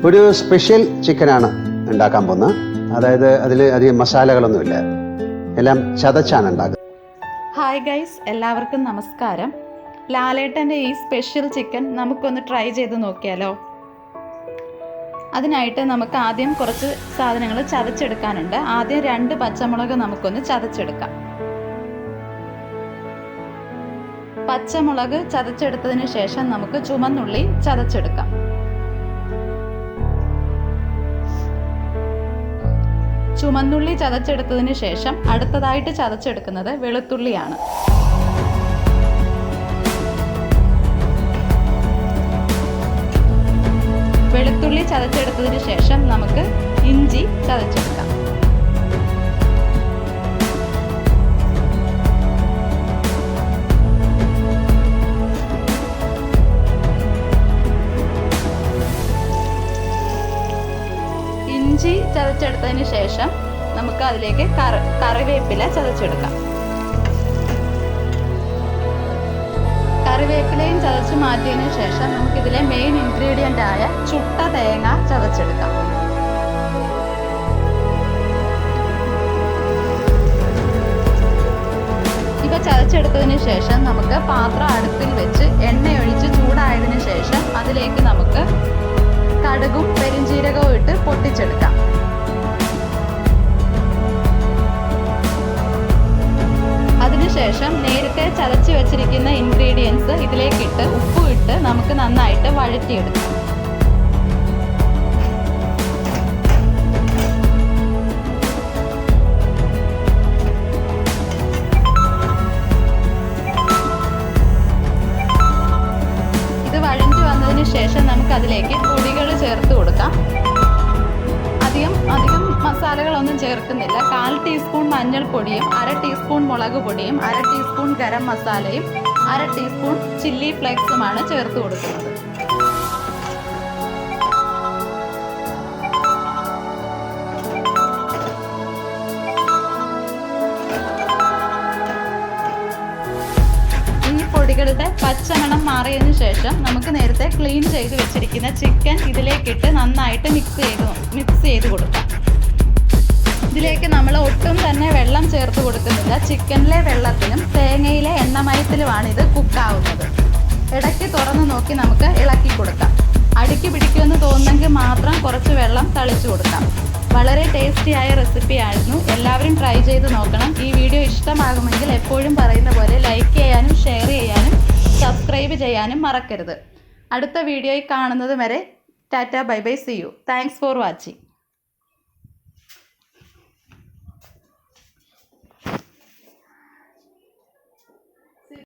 ഒരു സ്പെഷ്യൽ ചിക്കനാണ് ഉണ്ടാക്കാൻ പോകുന്നത്. അതായത് അതിൽ അധികം മസാലകളൊന്നുമില്ല, എല്ലാം ചതച്ചാണ് ഉണ്ടാക്കുന്നത്. ഹായ് ഗൈസ്, എല്ലാവർക്കും നമസ്കാരം. ലാലേട്ടൻ്റെ ഈ സ്പെഷ്യൽ ചിക്കൻ നമുക്കൊന്ന് ട്രൈ ചെയ്ത് നോക്കിയാലോ? അതിനായിട്ട് നമുക്ക് ആദ്യം കുറച്ച് സാധനങ്ങൾ ചതച്ചെടുക്കാനുണ്ട്. ആദ്യം 2 പച്ചമുളക് നമുക്കൊന്ന് ചതച്ചെടുക്കാം. പച്ചമുളക് ചതച്ചെടുത്തതിന് ശേഷം നമുക്ക് ചുമന്നുള്ളി ചതച്ചെടുക്കാം. ചുമന്നുള്ളി ചതച്ചെടുത്തതിന് ശേഷം അടുത്തതായിട്ട് ചതച്ചെടുക്കുന്നത് വെളുത്തുള്ളിയാണ്. വെളുത്തുള്ളി ചതച്ചെടുത്തതിന് ശേഷം നമുക്ക് ഇഞ്ചി ചതച്ചെടുക്കാം. ഇഞ്ചി ചതച്ചെടുത്തതിന് ശേഷം നമുക്ക് അതിലേക്ക് കറിവേപ്പില ചതച്ചെടുക്കാം. കറിവേപ്പിലയും ചതച്ച് മാറ്റിയതിന് ശേഷം നമുക്കിതിലെ മെയിൻ ഇൻഗ്രീഡിയൻ്റ് ആയ ചുട്ട തേങ്ങ ചതച്ചെടുക്കാം. ഇവ ചതച്ചെടുത്തതിന് ശേഷം നമുക്ക് പാത്രം അടുപ്പിൽ വെച്ച് എണ്ണയൊഴിച്ച് ചൂടായതിനു ശേഷം അതിലേക്ക് നമുക്ക് കടുകും പെരിഞ്ചീരകവും ഇട്ട് പൊട്ടിച്ചെടുക്കാം. അതിനുശേഷം നേരത്തെ ചതച്ച് വെച്ചിരിക്കുന്ന ഇൻഗ്രീഡിയൻസ് ഇതിലേക്കിട്ട് ഉപ്പും ഇട്ട് നമുക്ക് നന്നായിട്ട് വഴറ്റിയെടുക്കാം. ഇത് വഴറ്റി വന്നതിന് ശേഷം നമുക്ക് അതിലേക്ക് പൊടികൾ ചേർത്ത് കൊടുക്കാം. അധികം മസാലകളൊന്നും ചേർക്കുന്നില്ല. 1/4 ടീസ്പൂൺ മഞ്ഞൾപ്പൊടിയും 1/2 ടീസ്പൂൺ മുളക് പൊടിയും 1/2 ടീസ്പൂൺ ഗരം മസാലയും 1/2 ടീസ്പൂൺ ചില്ലി ഫ്ലേക്സുമാണ് ചേർത്ത് കൊടുക്കുന്നത്. ഈ പൊടികളുടെ പച്ചമണം മാറിയതിനു ശേഷം നമുക്ക് നേരത്തെ ക്ലീൻ ചെയ്ത് വെച്ചിരിക്കുന്ന ചിക്കൻ ഇതിലേക്കിട്ട് നന്നായിട്ട് മിക്സ് ചെയ്ത് കൊടുക്കാം. ഇതിലേക്ക് നമ്മൾ ഒട്ടും തന്നെ വെള്ളം ചേർത്ത് കൊടുക്കുന്നില്ല. ചിക്കനിലെ വെള്ളത്തിലും തേങ്ങയിലെ എണ്ണമയത്തിലുമാണ് ഇത് കുക്കാവുന്നത്. ഇടയ്ക്ക് തുറന്ന് നോക്കി നമുക്ക് ഇളക്കി കൊടുക്കാം. അടുക്കി പിടിക്കുമെന്ന് തോന്നുന്നെങ്കിൽ മാത്രം കുറച്ച് വെള്ളം തളിച്ചു കൊടുക്കാം. വളരെ ടേസ്റ്റിയായ റെസിപ്പിയായിരുന്നു. എല്ലാവരും ട്രൈ ചെയ്ത് നോക്കണം. ഈ വീഡിയോ ഇഷ്ടമാകുമെങ്കിൽ എപ്പോഴും പറയുന്ന പോലെ ലൈക്ക് ചെയ്യാനും ഷെയർ ചെയ്യാനും സബ്സ്ക്രൈബ് ചെയ്യാനും മറക്കരുത്. അടുത്ത വീഡിയോയിൽ കാണുന്നത് വരെ tata bye bye, see you. Thanks for watching.